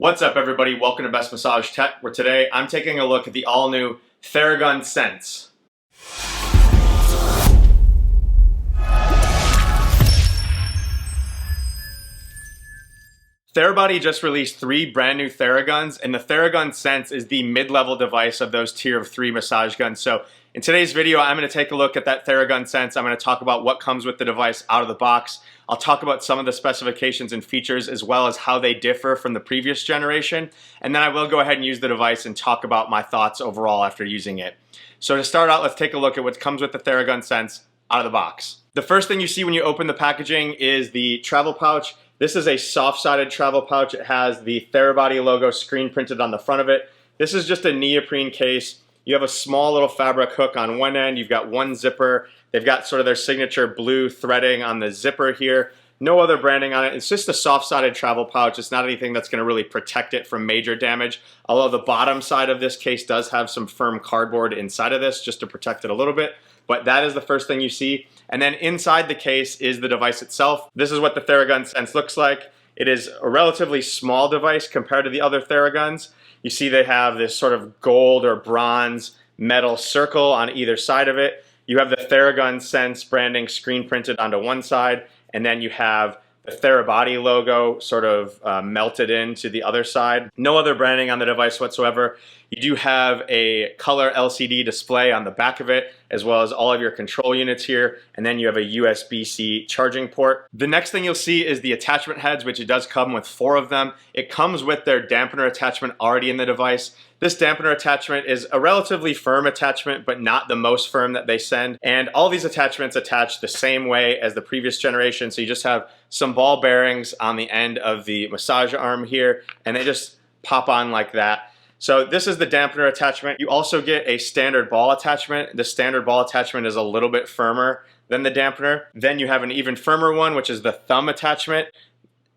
What's up, everybody? Welcome to Best Massage Tech, where today I'm taking a look at the all-new Theragun Sense. Therabody just released 3 brand new Theraguns, and the Theragun Sense is the mid-level device of those tier of 3 massage guns. So in today's video, I'm going to take a look at that Theragun Sense. I'm going to talk about what comes with the device out of the box. I'll talk about some of the specifications and features as well as how they differ from the previous generation. And then I will go ahead and use the device and talk about my thoughts overall after using it. So to start out, let's take a look at what comes with the Theragun Sense out of the box. The first thing you see when you open the packaging is the travel pouch. This is a soft-sided travel pouch. It has the Therabody logo screen printed on the front of it. This is just a neoprene case. You have a small little fabric hook on one end. You've got one zipper. They've got sort of their signature blue threading on the zipper here. No other branding on it. It's just a soft-sided travel pouch. It's not anything that's going to really protect it from major damage. Although the bottom side of this case does have some firm cardboard inside of this just to protect it a little bit. But that is the first thing you see. And then inside the case is the device itself. This is what the Theragun Sense looks like. It is a relatively small device compared to the other Theraguns. You see they have this sort of gold or bronze metal circle on either side of it. You have the Theragun Sense branding screen printed onto one side, and then you have the Therabody logo sort of melted into the other side. No other branding on the device whatsoever. You do have a color LCD display on the back of it, as well as all of your control units here, and then you have a USB-C charging port. The next thing you'll see is the attachment heads, which it does come with 4 of them. It comes with their dampener attachment already in the device. This dampener attachment is a relatively firm attachment, but not the most firm that they send. And all these attachments attach the same way as the previous generation, so you just have some ball bearings on the end of the massage arm here, and they just pop on like that. So this is the dampener attachment. You also get a standard ball attachment. The standard ball attachment is a little bit firmer than the dampener. Then you have an even firmer one, which is the thumb attachment.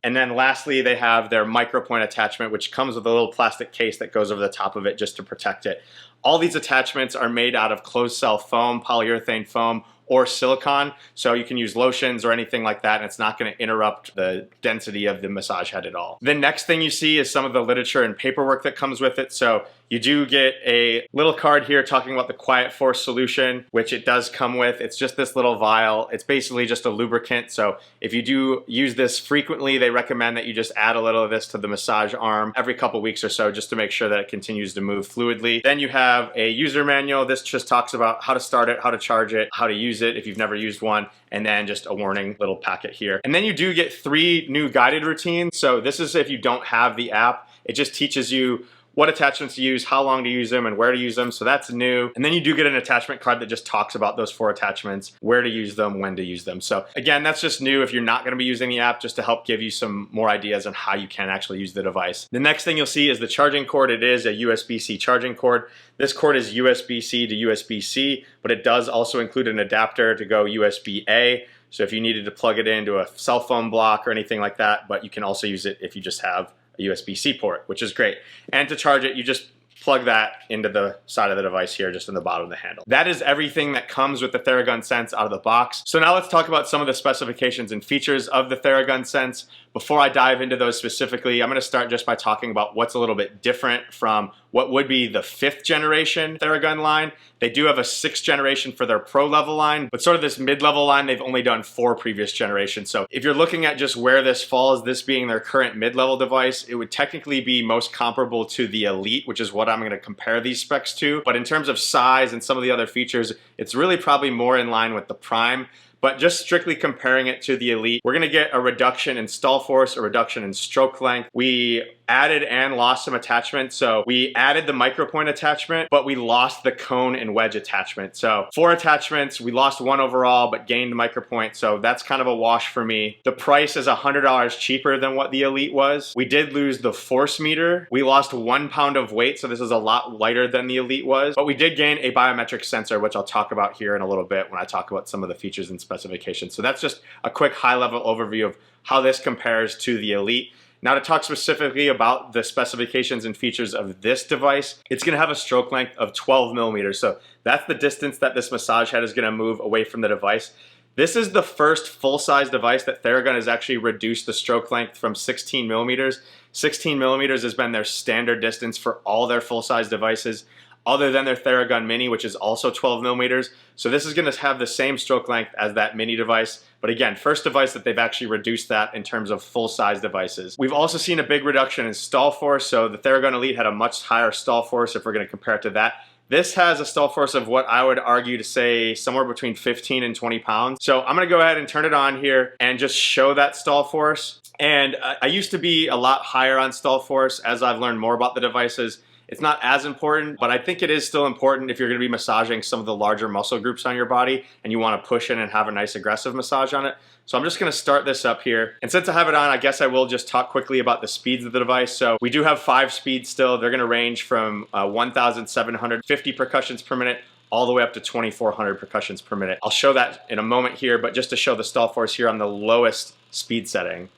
And then lastly, they have their micro point attachment, which comes with a little plastic case that goes over the top of it just to protect it. All these attachments are made out of closed cell foam, polyurethane foam, or silicone, so you can use lotions or anything like that, and it's not going to interrupt the density of the massage head at all. The next thing you see is some of the literature and paperwork that comes with it. So you do get a little card here talking about the Quiet Force solution, which it does come with. It's just this little vial. It's basically just a lubricant, so if you do use this frequently, they recommend that you just add a little of this to the massage arm every couple weeks or so just to make sure that it continues to move fluidly. Then you have a user manual. This just talks about how to start it, how to charge it, how to use it if you've never used one, and then just a warning little packet here. And then you do get 3 new guided routines. So this is if you don't have the app. It just teaches you what attachments to use, how long to use them, and where to use them. So that's new. And then you do get an attachment card that just talks about those 4 attachments, where to use them, when to use them. So again, that's just new if you're not gonna be using the app, just to help give you some more ideas on how you can actually use the device. The next thing you'll see is the charging cord. It is a USB-C charging cord. This cord is USB-C to USB-C, but it does also include an adapter to go USB-A. So if you needed to plug it into a cell phone block or anything like that, but you can also use it if you just have a USB-C port, which is great. And to charge it, you just plug that into the side of the device here, just in the bottom of the handle. That is everything that comes with the Theragun Sense out of the box. So now let's talk about some of the specifications and features of the Theragun Sense. Before I dive into those specifically, I'm gonna start just by talking about what's a little bit different from what would be the 5th generation Theragun line. They do have a 6th generation for their pro level line, but sort of this mid-level line, they've only done 4 previous generations. So if you're looking at just where this falls, this being their current mid-level device, it would technically be most comparable to the Elite, which is what I'm gonna compare these specs to. But in terms of size and some of the other features, it's really probably more in line with the Prime. But just strictly comparing it to the Elite, we're gonna get a reduction in stall force, a reduction in stroke length. We added and lost some attachments. So we added the micropoint attachment, but we lost the cone and wedge attachment. So 4 attachments, we lost 1 overall, but gained the micropoint. So that's kind of a wash for me. The price is $100 cheaper than what the Elite was. We did lose the force meter. We lost 1 pound of weight. So this is a lot lighter than the Elite was, but we did gain a biometric sensor, which I'll talk about here in a little bit when I talk about some of the features and specifications. So that's just a quick high-level overview of how this compares to the Elite. Now to talk specifically about the specifications and features of this device, it's gonna have a stroke length of 12 millimeters. So that's the distance that this massage head is gonna move away from the device. This is the first full-size device that Theragun has actually reduced the stroke length from 16 millimeters. 16 millimeters has been their standard distance for all their full-size devices, other than their Theragun Mini, which is also 12 millimeters. So this is going to have the same stroke length as that Mini device. But again, first device that they've actually reduced that in terms of full-size devices. We've also seen a big reduction in stall force. So the Theragun Elite had a much higher stall force if we're going to compare it to that. This has a stall force of what I would argue to say somewhere between 15 and 20 pounds. So I'm going to go ahead and turn it on here and just show that stall force. And I used to be a lot higher on stall force as I've learned more about the devices. It's not as important, but I think it is still important if you're going to be massaging some of the larger muscle groups on your body and you want to push in and have a nice aggressive massage on it. So I'm just going to start this up here. And since I have it on, I guess I will just talk quickly about the speeds of the device. So we do have 5 speeds still. They're going to range from 1,750 percussions per minute all the way up to 2,400 percussions per minute. I'll show that in a moment here, but just to show the stall force here on the lowest speed setting.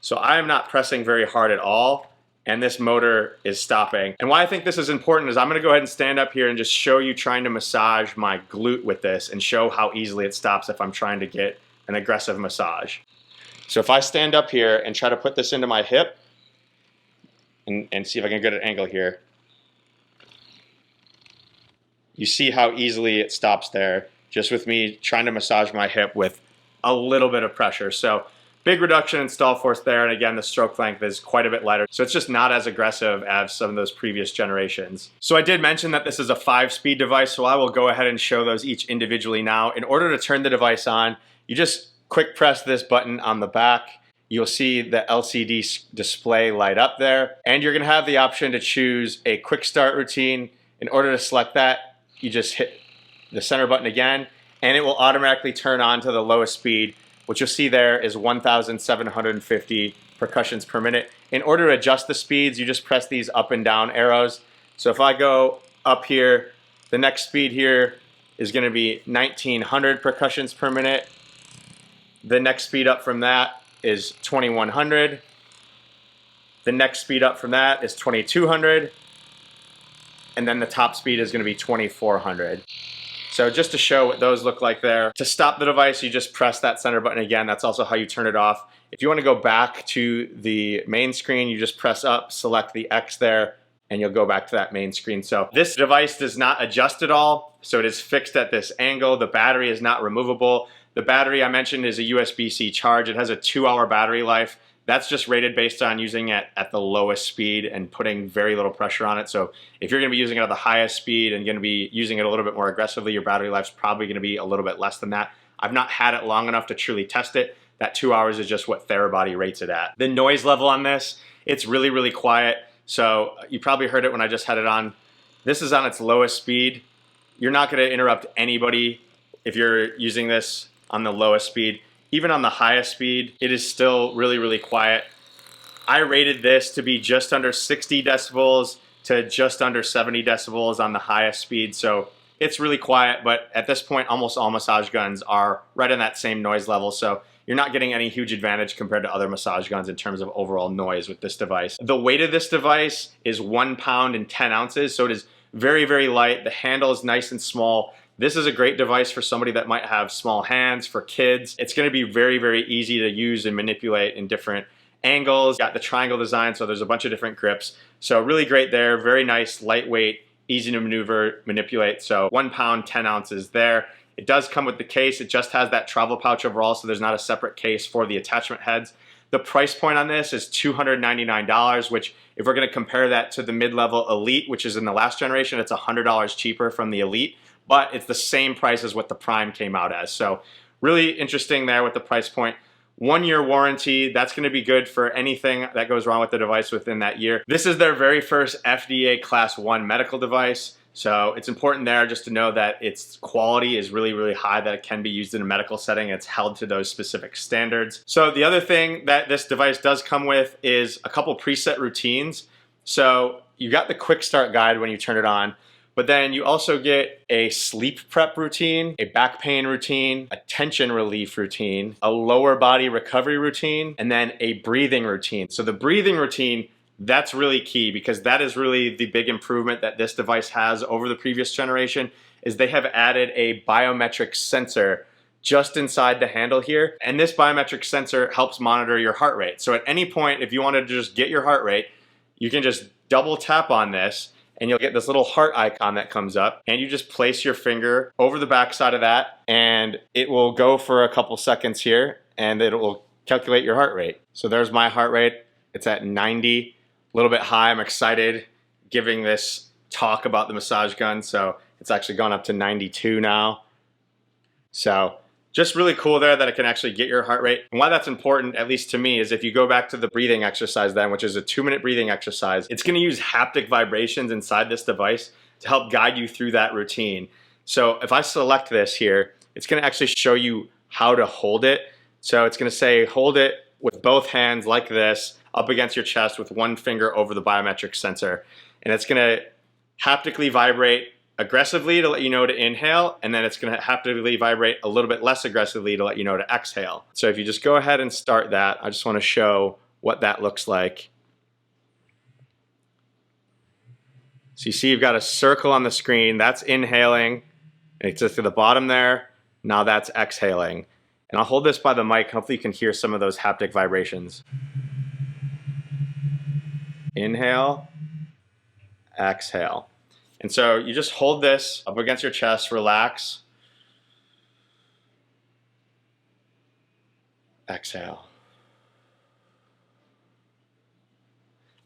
So I am not pressing very hard at all, and this motor is stopping. And why I think this is important is I'm gonna go ahead and stand up here and just show you trying to massage my glute with this and show how easily it stops if I'm trying to get an aggressive massage. So if I stand up here and try to put this into my hip and see if I can get an angle here, you see how easily it stops there just with me trying to massage my hip with a little bit of pressure. So big reduction in stall force there, and again, the stroke length is quite a bit lighter, so it's just not as aggressive as some of those previous generations. So I did mention that this is a 5-speed device, so I will go ahead and show those each individually now. In order to turn the device on, you just quick press this button on the back. You'll see the LCD display light up there, and you're gonna have the option to choose a quick start routine. In order to select that, you just hit the center button again, and it will automatically turn on to the lowest speed. What you'll see there is 1,750 percussions per minute. In order to adjust the speeds, you just press these up and down arrows. So if I go up here, the next speed here is going to be 1,900 percussions per minute. The next speed up from that is 2,100. The next speed up from that is 2,200. And then the top speed is going to be 2,400. So just to show what those look like there. To stop the device, you just press that center button again. That's also how you turn it off. If you want to go back to the main screen, you just press up, select the X there, and you'll go back to that main screen. So this device does not adjust at all. So it is fixed at this angle. The battery is not removable. The battery I mentioned is a USB-C charge. It has a 2-hour battery life. That's just rated based on using it at the lowest speed and putting very little pressure on it. So if you're going to be using it at the highest speed and going to be using it a little bit more aggressively, your battery life's probably going to be a little bit less than that. I've not had it long enough to truly test it. That 2 hours is just what Therabody rates it at. The noise level on this, it's really, really quiet. So you probably heard it when I just had it on. This is on its lowest speed. You're not going to interrupt anybody if you're using this on the lowest speed. Even on the highest speed, it is still really, really quiet. I rated this to be just under 60 decibels to just under 70 decibels on the highest speed. So it's really quiet, but at this point, almost all massage guns are right in that same noise level. So you're not getting any huge advantage compared to other massage guns in terms of overall noise with this device. The weight of this device is 1 pound and 10 ounces. So it is very, very light. The handle is nice and small. This is a great device for somebody that might have small hands, for kids. It's going to be very, very easy to use and manipulate in different angles. Got the triangle design, so there's a bunch of different grips. So really great there, very nice, lightweight, easy to maneuver, manipulate. So 1 pound, 10 ounces there. It does come with the case. It just has that travel pouch overall, so there's not a separate case for the attachment heads. The price point on this is $299, which if we're going to compare that to the mid-level Elite, which is in the last generation, it's $100 cheaper from the Elite. But it's the same price as what the Prime came out as. So really interesting there with the price point. 1-year warranty, that's going to be good for anything that goes wrong with the device within that year. This is their very first FDA Class 1 medical device. So it's important there just to know that its quality is really, really high, that it can be used in a medical setting. It's held to those specific standards. So the other thing that this device does come with is a couple preset routines. So you got the quick start guide when you turn it on. But then you also get a sleep prep routine, a back pain routine, a tension relief routine, a lower body recovery routine, and then a breathing routine. So the breathing routine, that's really key because that is really the big improvement that this device has over the previous generation, is they have added a biometric sensor just inside the handle here. And this biometric sensor helps monitor your heart rate. So at any point, if you wanted to just get your heart rate, you can just double tap on this and you'll get this little heart icon that comes up, and you just place your finger over the back side of that and it will go for a couple seconds here and it will calculate your heart rate. So there's my heart rate. It's at 90, a little bit high. I'm excited giving this talk about the massage gun. So it's actually gone up to 92 now. So just really cool there that it can actually get your heart rate. And why that's important, at least to me, is if you go back to the breathing exercise then, which is a 2-minute breathing exercise, it's gonna use haptic vibrations inside this device to help guide you through that routine. So if I select this here, it's gonna actually show you how to hold it. So it's gonna say, hold it with both hands like this, up against your chest with one finger over the biometric sensor. And it's gonna haptically vibrate aggressively to let you know to inhale, and then it's going to haptically vibrate a little bit less aggressively to let you know to exhale. So if you just go ahead and start that, I just want to show what that looks like. So you see you've got a circle on the screen, that's inhaling, and it's just to the bottom there. Now that's exhaling. And I'll hold this by the mic, hopefully you can hear some of those haptic vibrations. Inhale, exhale. And so you just hold this up against your chest, relax, exhale.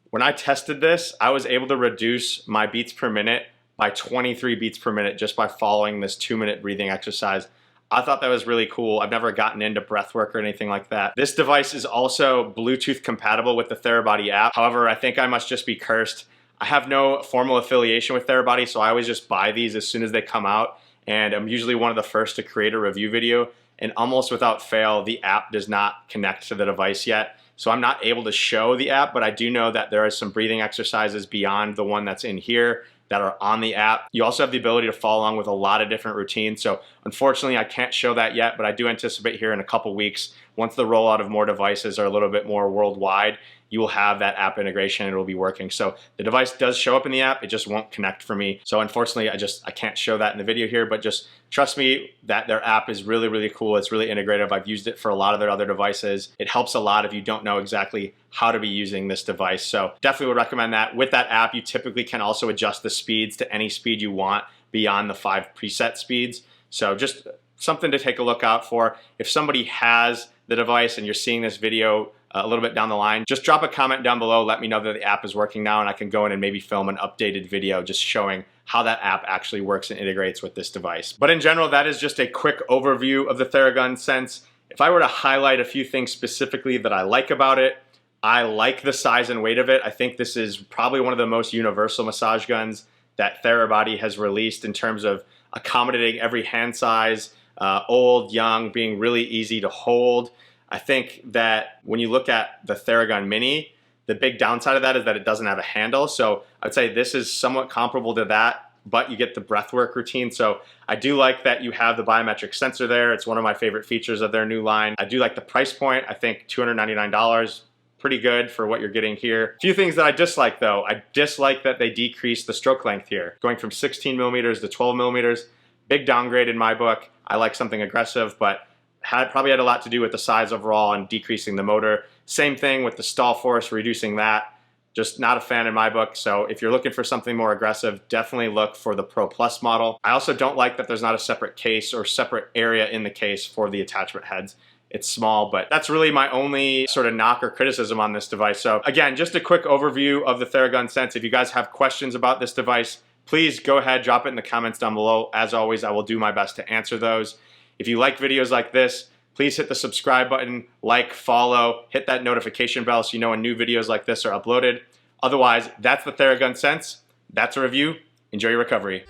When I tested this, I was able to reduce my beats per minute by 23 beats per minute just by following this 2-minute breathing exercise. I thought that was really cool. I've never gotten into breathwork or anything like that. This device is also Bluetooth compatible with the Therabody app. However, I think I must just be cursed. I have no formal affiliation with Therabody, so I always just buy these as soon as they come out, and I'm usually one of the first to create a review video, and almost without fail, the app does not connect to the device yet. So I'm not able to show the app, but I do know that there are some breathing exercises beyond the one that's in here that are on the app. You also have the ability to follow along with a lot of different routines. So unfortunately, I can't show that yet, but I do anticipate here in a couple weeks, once the rollout of more devices are a little bit more worldwide, you will have that app integration and it will be working. So the device does show up in the app, it just won't connect for me. So unfortunately, I can't show that in the video here, but just trust me that their app is really, really cool. It's really integrative. I've used it for a lot of their other devices. It helps a lot if you don't know exactly how to be using this device. So definitely would recommend that. With that app, you typically can also adjust the speeds to any speed you want beyond the 5 preset speeds. So just something to take a look out for. If somebody has the device and you're seeing this video a little bit down the line, just drop a comment down below, let me know that the app is working now, and I can go in and maybe film an updated video just showing how that app actually works and integrates with this device. But in general, that is just a quick overview of the Theragun Sense. If I were to highlight a few things specifically that I like about it, I like the size and weight of it. I think this is probably one of the most universal massage guns that Therabody has released in terms of accommodating every hand size, old, young, being really easy to hold. I think that when you look at the Theragun Mini, the big downside of that is that it doesn't have a handle. So I'd say this is somewhat comparable to that, but you get the breathwork routine. So I do like that you have the biometric sensor there. It's one of my favorite features of their new line. I do like the price point. I think $299, pretty good for what you're getting here. A few things that I dislike though. I dislike that they decreased the stroke length here, going from 16 millimeters to 12 millimeters. Big downgrade in my book. I like something aggressive, but probably had a lot to do with the size overall and decreasing the motor. Same thing with the stall force, reducing that. Just not a fan in my book. So if you're looking for something more aggressive, definitely look for the Pro Plus model. I also don't like that there's not a separate case or separate area in the case for the attachment heads. It's small, but that's really my only sort of knock or criticism on this device. So again, just a quick overview of the Theragun Sense. If you guys have questions about this device, please go ahead, drop it in the comments down below. As always, I will do my best to answer those. If you like videos like this, please hit the subscribe button, like, follow, hit that notification bell so you know when new videos like this are uploaded. Otherwise, that's the Theragun Sense. That's a review. Enjoy your recovery.